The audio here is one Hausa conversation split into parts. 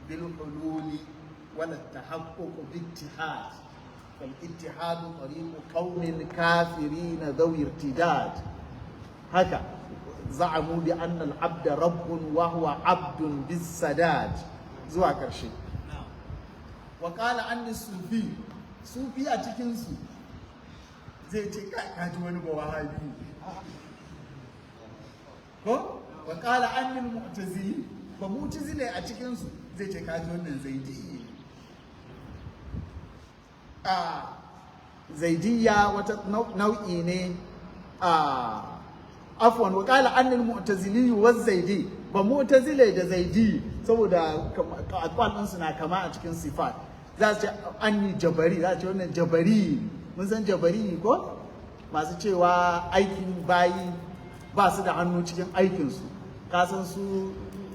بالحلول ولا التحقق باتحاد فالاتحاد طريق كون الكافرين ذوي ارتداد هكا زعموا بأن العبد رب وهو عبد بالسداد زوا كرشي وقال أن الصوفي صوفي أتكنسو زي تكاكاج ونبوهابي وقال أن المعتزلي فمعتزلي أتكنسو زي تكاج ونزيدي zaidiyya wata nau'i ne afwan wa qala annal mu'tazili wa zaidi ba mu'tazile da zaidi saboda aqwal din suna kama a cikin sifat za su ce anni jabari za su ce wannan jabari mun san jabari ko masu cewa aikin bayi ba su da hannu cikin aikin su ka san su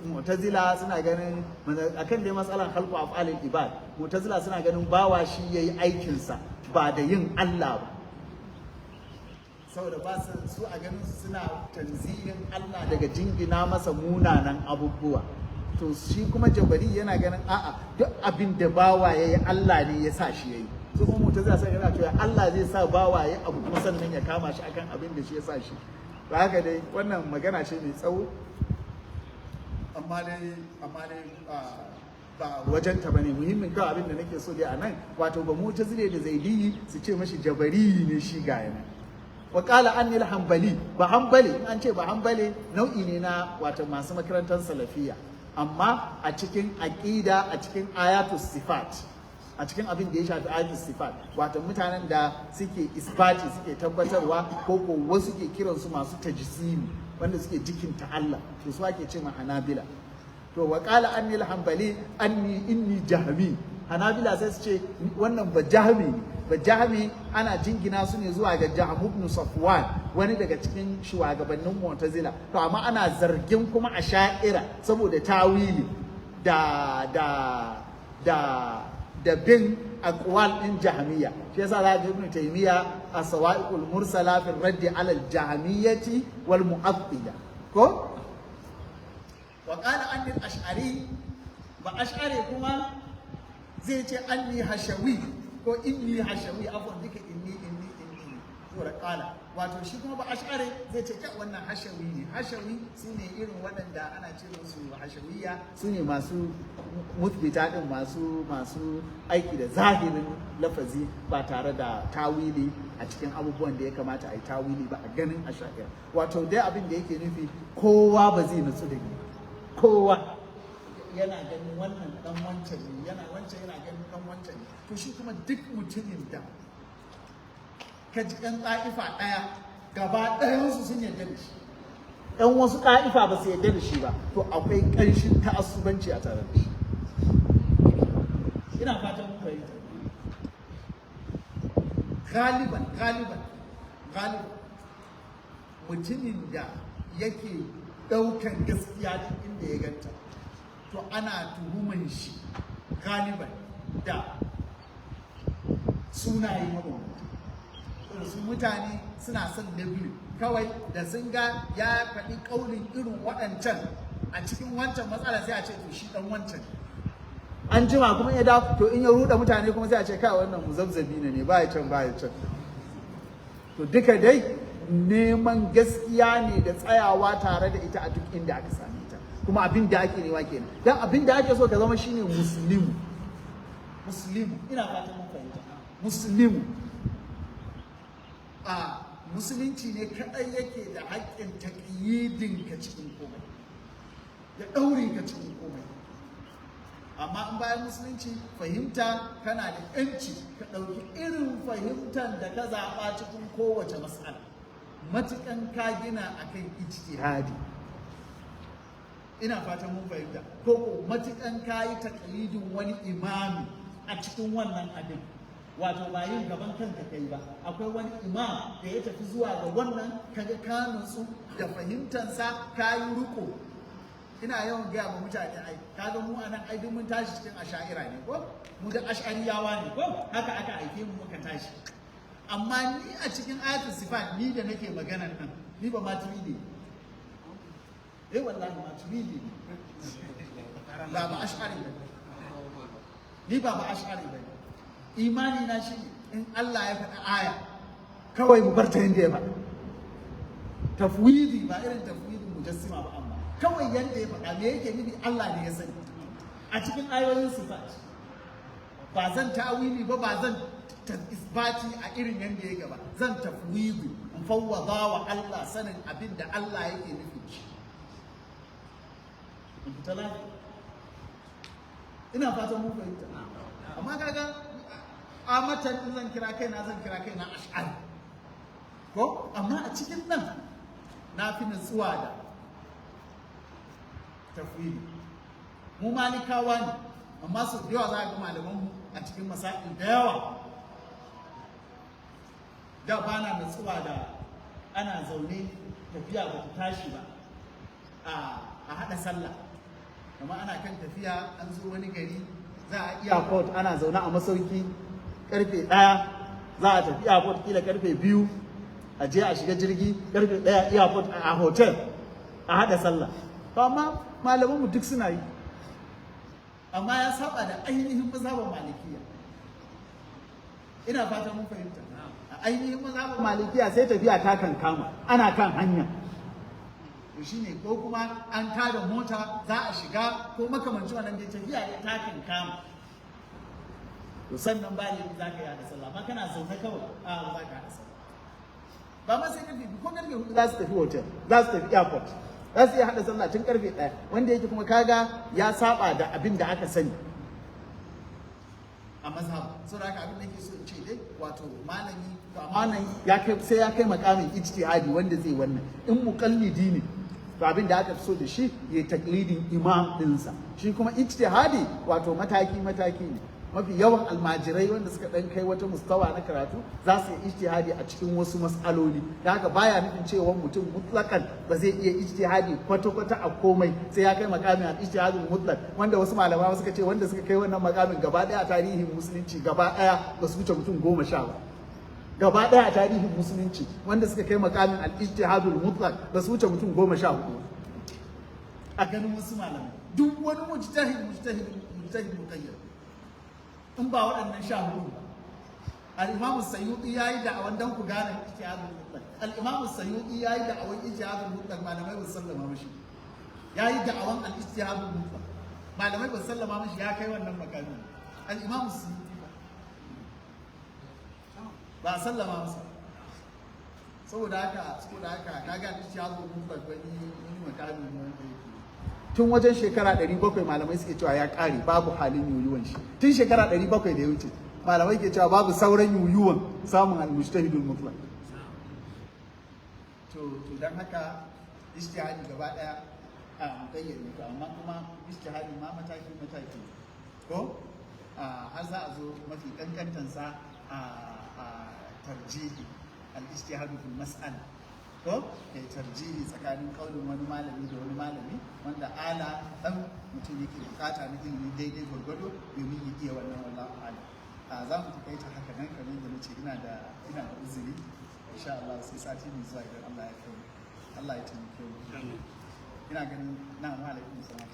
mu'tazila suna ganin akan dai matsalan khalqu af'alil ibad mu'tazila suna ganin bawa shi yayi aikin sa ba da yin Allah ba saboda ba su a ganin su suna tanzihin Allah daga jingina masa munanan abubuwa to shi kuma jabari yana ganin a'a duk abin da bawa yayi Allah ne ya sa shi yayi su kuma mu'tazila sai yana cewa Allah zai sa bawa yayi abu kuma sannan ya kama shi akan abin da shi ya sa shi ba haka dai wannan magana ce mai tsawo amma dai ba wajenta bane muhimmin kawai abin da nake so dai a nan wato ba mu'tazile da zaidi su ce mashi jabari ne shi ga yana wa qala anni al-hanbali ba hanbali in an ce ba hanbali nau'i ne na wato masu makarantar salafiya amma a cikin aqida a cikin ayatus sifat a cikin abin da ya shafi ayatus sifat wato mutanen da suke isbati suke tabbatarwa ko wasu ke kiransu masu tajsimi wanda suke jikinta Allah to su ake ce ma hanabila to wa qala anni al-hanbali anni inni jahmi hanabila sai su ce wannan ba jahmi ana jingina su ne zuwa ga Jahm ibn Safwan wani daga cikin shugabannin Mu'tazila to amma ana zargin kuma asha'ira saboda tawili da bin aqwal din jahmiya shi yasa za ga Ibn Taymiya as-sawa'iqul mursala fi raddi ala al-jahmiyati wal mu'attila ko wa qala anni al-ash'ari ba ash'ari kuma zai ce anni hashawi ko inni hashawi afwan duka inni to qala wato shi kuma ba ash'ari zai ce kai wannan hashawi ne hashawi sune irin waɗanda ana ce musu hashawiyya sune masu muthbita din masu aiki da zahirin lafazi ba tare da tawili a cikin abubuwan da ya kamata a yi tawili ba a ganin ash'ari wato dai abin da yake nufi kowa ba zai nutsu da ni kowa yana ganin wannan dan wancan ne yana ganin dan wancan ne to shi kuma duk mutumin da ka ji ɗan ɗa'ifa ɗaya gaba ɗayansu sun yarda da shi ɗan wasu ɗa'ifa ba su yarda da shi ba to akwai ƙanshin ta'assubanci a tare da shi ina fatan mun fahimta galiban mutumin da yake ɗaukan gaskiya duk inda ya ganta to ana tuhuman shi galiban da sunaye mabambanta su mutane suna son na biyu kawai da sun ga ya faɗi ƙaunin irin waɗancan a cikin wancan matsala sai a ce to shi ɗan wancan an jima kuma ya dawo to in ya ruɗa mutane kuma sai a ce kai wannan muzabzabi ne ba ya can to duka dai neman gaskiya ne da tsayawa tare da ita a duk inda aka same ta kuma abin da ake nema kenan dan abin da ake so ka zama shine muslimu ina fatan mun fahimta muslimu a musulunci ne kaɗai yake da haƙƙin taƙyidin ka cikin komai da ɗaurin ka cikin komai amma in bayan musulunci fahimta kana da ƴanci ka ɗauki irin fahimtar da ka zaɓa cikin kowace matsala matuƙan ka gina akan ijtihadi ina fatan mun fahimta ko matuƙan ka yi taƙlidin wani imami a cikin wannan abin wato ba yin gaban kanka kai ba akwai wani imam da ya tafi zuwa ga wannan kaga ka nutsu da fahimtansa ka yi riko ina yawan gaya ma mutane ai kaga mu anan ai duk mun tashi cikin asha'ira ne ko mu da ash'ariyawa ne ko haka aka aike mu muka tashi amma ni a cikin ayatul sifat ni da nake maganan nan ni ba maturidi wallahi maturidi ba ash'ari ni ba ash'ari ba ne. Imani na shi in Allah ya faɗa aya kawai mu bar ta yanda ya faɗa. Tafwidi ba irin tafwidin mujassima ba, amma kawai yanda ya faɗa me yake nufi Allah ne ya sani a cikin ayoyin sifat. Ba zan ta'awili ba zan isbati a irin yanda ya gaba, zan tafwidi in fawwada wa Allah sanin abin da Allah yake nufi. Ina fatan mun fahimta. Amma kaga amatan in zan kira kaina ash'ari ko, amma a cikin nan na fi nutsuwa da tafwidi. Mu malikawa ne, amma su da yawa za a ga malamanmu a cikin masail da yawa da ba na nutsuwa da ana zaune tafiya ba ta tashi ba a haɗa sallah, amma ana kan tafiya an zo wani gari za a iya port, ana zaune a masauki karfe 1 za a tafi airport kila karfe 2 a je a shiga jirgi karfe 1 airport a hotel a haɗa sallah. To amma malamanmu duk suna yi, amma ya saba da ainihin mazhaban malikiya. Ina fatan mun fahimta. A ainihin mazhaban malikiya sai tafiya ta kan kama, ana kan hanya, to shine ko kuma an tada mota za a shiga ko makamancin wannan da tafiya ya ta kan kama, to sannan ba ne za ka yi da sallah. Amma kana zaune kawai ba za ka haɗa sallah ba. Ma sai karfe ko karfe 4 za su tafi hotel, za su tafi airport, za su iya haɗa sallah tun karfe 1, wanda yake kuma kaga ya saba da abin da aka sani a mazhab. Saboda haka abin da yake so in ce dai wato malami to amma ya kai sai ya kai makamin ijtihadi wanda zai wannan. In muqallidi ne to abin da aka fi so da shi ya taklidin imam ɗinsa. Shi kuma ijtihadi wato mataki ne. Mafi yawan almajirai wanda suka dan kai wata mustawa na karatu za su yi ijtihadi a cikin wasu mas'aloli. Da haka baya nufin cewa mutum mutlakan ba zai iya ijtihadi kwata-kwata a komai sai ya kai makamin al-ijtihadul mutlaq, wanda wasu malamai suka ce wanda suka kai wannan makamin gaba daya a tarihin musulunci gaba daya ba su wuce mutum 10 ba. Gaba daya a tarihin musulunci wanda suka kai makamin al-ijtihadul mutlaq ba su wuce mutum 14 a ganin wasu malamai. Duk wani mujtahid muqayyad in ba waɗannan 14 ba. Al-Imam Sayyuti yayi da'awan dan ku gane ijtihadul mutlaq. Al-Imam Sayyuti yayi da'awan ijtihadul mutlaq, malamai ba sallama mishi. Yayi da'awan al-ijtihadul mutlaq, malamai ba sallama mishi ya kai wannan makami. Al-Imam Sayyuti ba sallama masa. Saboda haka kaga ijtihadul mutlaq wani makami ne wanda yake tun wajen shekara 700 malamai suke cewa ya ƙare, babu halin yuyuwan shi. Tun shekara 700 da ya wuce malamai ke cewa babu sauran yuyuwan samun al-mujtahidul mutlaq. To dan haka ijtihadi gaba daya a mukayyar to, amma kuma ijtihadi ma mataki ko har za a zo mafi kankantansa a tarjihi al-ijtihadu fil mas'ala ko kai tarjihi tsakanin kaulin wani malami da wani malami wanda ala dan mutum yake bukata na ilimi daidai gwargwado domin ya iya wannan wallahu ala. Za mu takaita haka nan kamar da nace ina da uzuri, insha Allah sai sati mai zuwa idan Allah ya kai Allah ya taimake mu. Ina ganin na alaikum salam.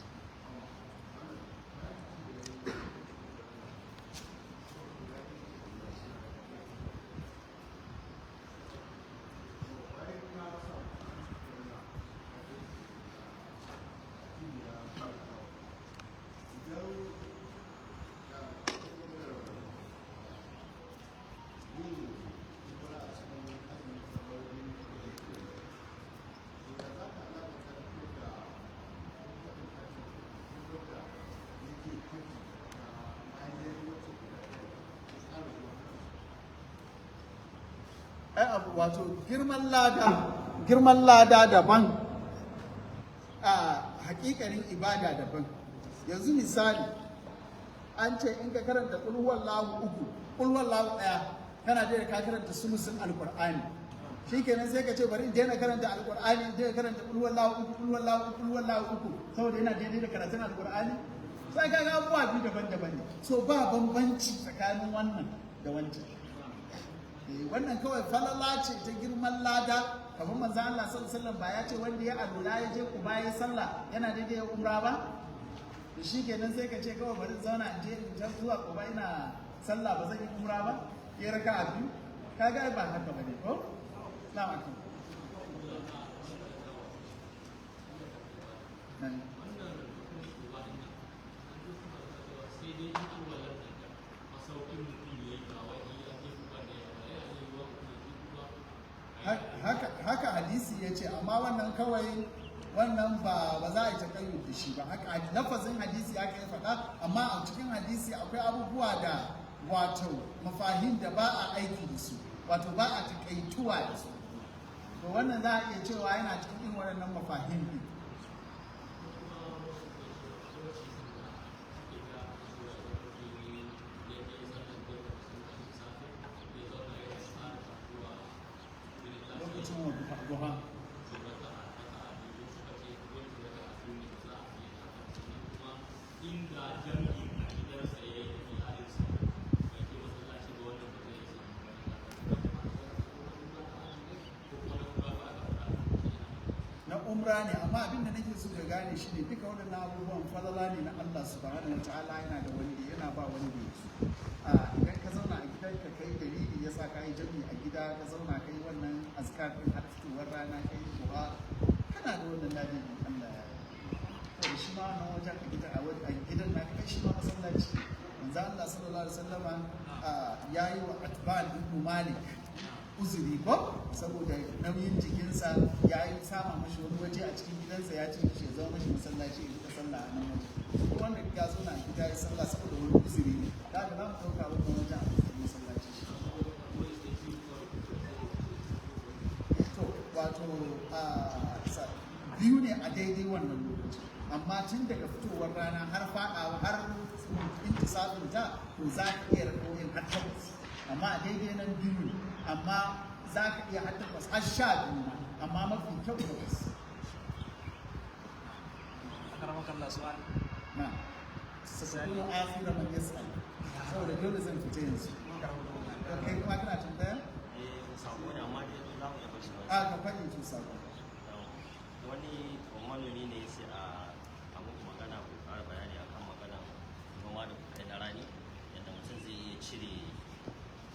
Wato girman lada daban, a hakikanin ibada daban. Yanzu misali an ce in ka karanta qul huwallahu 1 kana da ka karanta sulusun alqur'ani, shikenan sai ka ce bari in daina karanta alqur'ani in daina karanta qul huwallahu 3 saboda yana daidai da karatun alqur'ani. Sai ka ga abubuwa biyu daban-daban ne, so ba bambanci tsakanin wannan da wancan. Wannan kawai falala ce ta girman lada, kamar manzo Allah sallallahu alaihi wasallam ba ya ce wanda ya alula ya je Quba ya sallah yana daidai ya umra ba? da shi kenan sai ka ce kawai bari zauna in je in ta zuwa Quba ina sallah ba zan yi umra ba ya raka'a biyu kaga ba haka bane ko na'am akhi haka hadisi ya ce amma wannan kawai wannan ba za a yi takayyud da shi ba haka lafazin hadisi aka yi faɗa amma a cikin hadisi akwai abubuwa da wato mafahim da ba a aiki da su wato ba a takaituwa da su to wannan za a iya cewa yana cikin waɗannan mafahim din duha na umra ne amma abin da nake so ka gane shi ne duka waɗannan abubuwan falala ne na Allah subhanahu wa ta'ala yana da wani yana ba wani da yake idan ka zauna a gidan ka kai dalili yasa ka yi jami'i a gida ka zauna kai wannan azkar din har fitowar rana kai duha kana da wannan ladin Allah ya yi to shi ma nan wajen a gidan na kai shi ma masallaci manzo Allah sallallahu alaihi wasallama yayi wa Atban ibn Malik uzuri ko saboda nauyin jikinsa ya yi sama mashi wani waje a cikin gidansa ya ce shi zama mashi masallaci ya rika sallah a nan waje ko wanda ya zo na gida ya sallah saboda wani uzuri ne da haka za mu ɗauka wannan wajen a cikin masallaci to wato biyu ne a daidai wannan lokaci amma tun daga fitowar rana har faɗawa har intisabin ta to za ka iya rakoyin har takwas amma a daidai nan biyu ne amma za ka iya har takwas har sha biyu ma amma mafi kyau takwas akramakallah su'al na sassakuna akhira man yas'al saboda dole zan fita yanzu kai kuma kana tambaya sako ne amma dai za mu iya bashi a ka faɗi to sako wani manomi ne ya ce a muku magana ku ƙara bayani akan magana noma da kuka yi na rani yadda mutum zai iya cire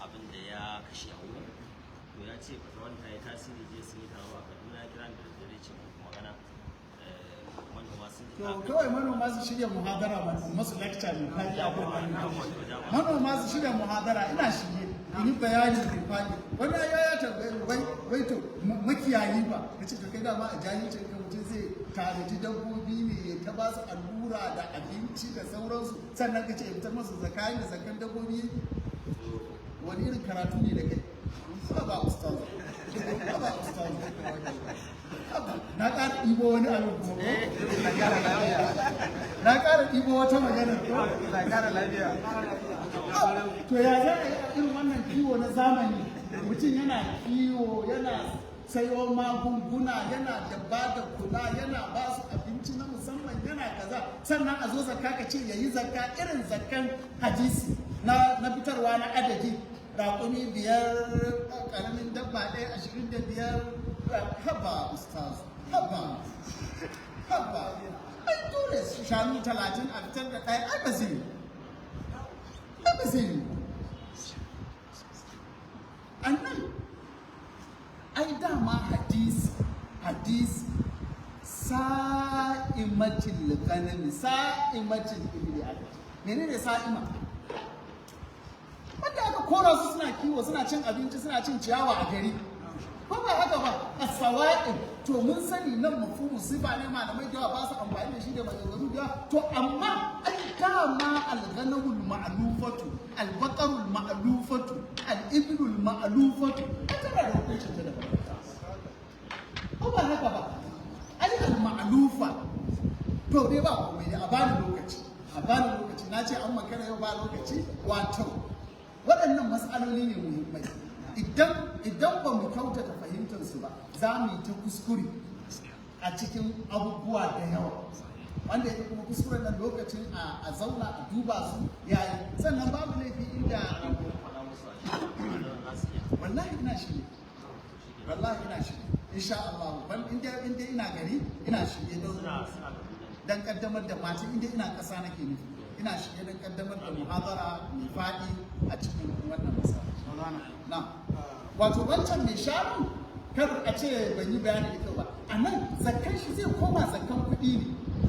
abin da ya kashe a wurin to ya ce fata wanda ya tasiri je sun yi taro a Kaduna ya kira da dare ce muku magana manoma sun ji to kawai manoma su shirya muhadara ba masu lecture ne kai manoma su shirya muhadara ina shirye in yi bayani da fadi wani ya tambaye wai to makiyayi ba kace to kai dama a jahilcin ka mutum zai tanaji dabbobi ne ya ta ba su allura da abinci da sauransu sannan kace ya fitar masu zakayin da zakan dabbobi wani irin karatu ne da kai ba ustaz ba ustaz na ƙara ɗibo wani abin kuma na ƙara ɗibo wata magana na ƙara lafiya to ya za a yi irin wannan kiwo na zamani mutum yana kiwo yana sayo magunguna yana da ba da kula yana ba su abinci na musamman yana kaza sannan a zo zakka ka ce ya yi zakka irin zakkan hadisi na fitarwa na adadi raƙumi 5 ƙaramin dabba 25 haba ustaz haba ai dole shanu 30 a fitar da ɗaya ai ba zai yi annan ai dama hadisi sa'imatil ganami sa'imatil ibli menene sa'ima wanda aka kora su suna kiwo suna cin abinci suna cin ciyawa a gari ko ba haka ba as-sawa'im to mun sani nan mafhumu sifa ne malamai da ba su amfani da shi da maganganu da to amma ai dama al-ghanamul ma'lufatu al-baqarul ma'lufatu al-iblul ma'lufatu tana da hukuncin ta da ko ba haka ba ai al-ma'lufa to dai ba komai ne a bani lokaci na ce an makara yau ba lokaci wato waɗannan matsaloli ne muhimmai idan ba mu kyautata fahimtar su ba za mu yi ta kuskure a cikin abubuwa da yawa wanda ya kuma kuskuren nan lokacin a zauna a duba su yayi sannan babu laifi inda wallahi ina shirye insha Allah ban inda ina gari ina shirye dan kaddamar da mata inda ina ƙasa nake nufi ina shirye dan kaddamar da muhadara mai faɗi a cikin wannan masala na wato wancan mai shanu kar a ce ban yi bayani da kyau ba a nan zakkan shi zai koma zakkan kuɗi ne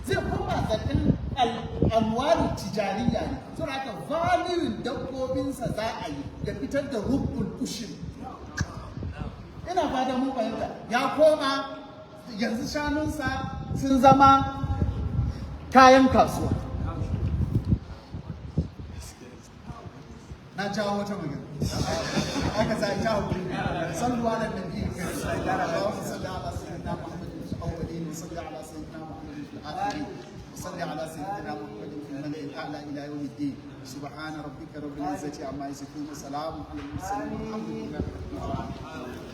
zai koma zakkan al'amwalu tijariya ne saboda haka value dabbobinsa za a yi da fitar da rubul ushir ina fata mun fahimta ya koma yanzu shanunsa sun zama kayan kasuwa na jawo wata magana aka sa ta hukuri sallu ala nabi Allahumma salli ala sayyidina Muhammadin fil awwalin wa salli ala sayyidina Muhammadin fil akhirin wa salli ala sayyidina Muhammadin fil mala'il a'la ila yawm الدين سبحان ربك رب العزة عما يصفون وسلام على المرسلين والحمد لله رب العالمين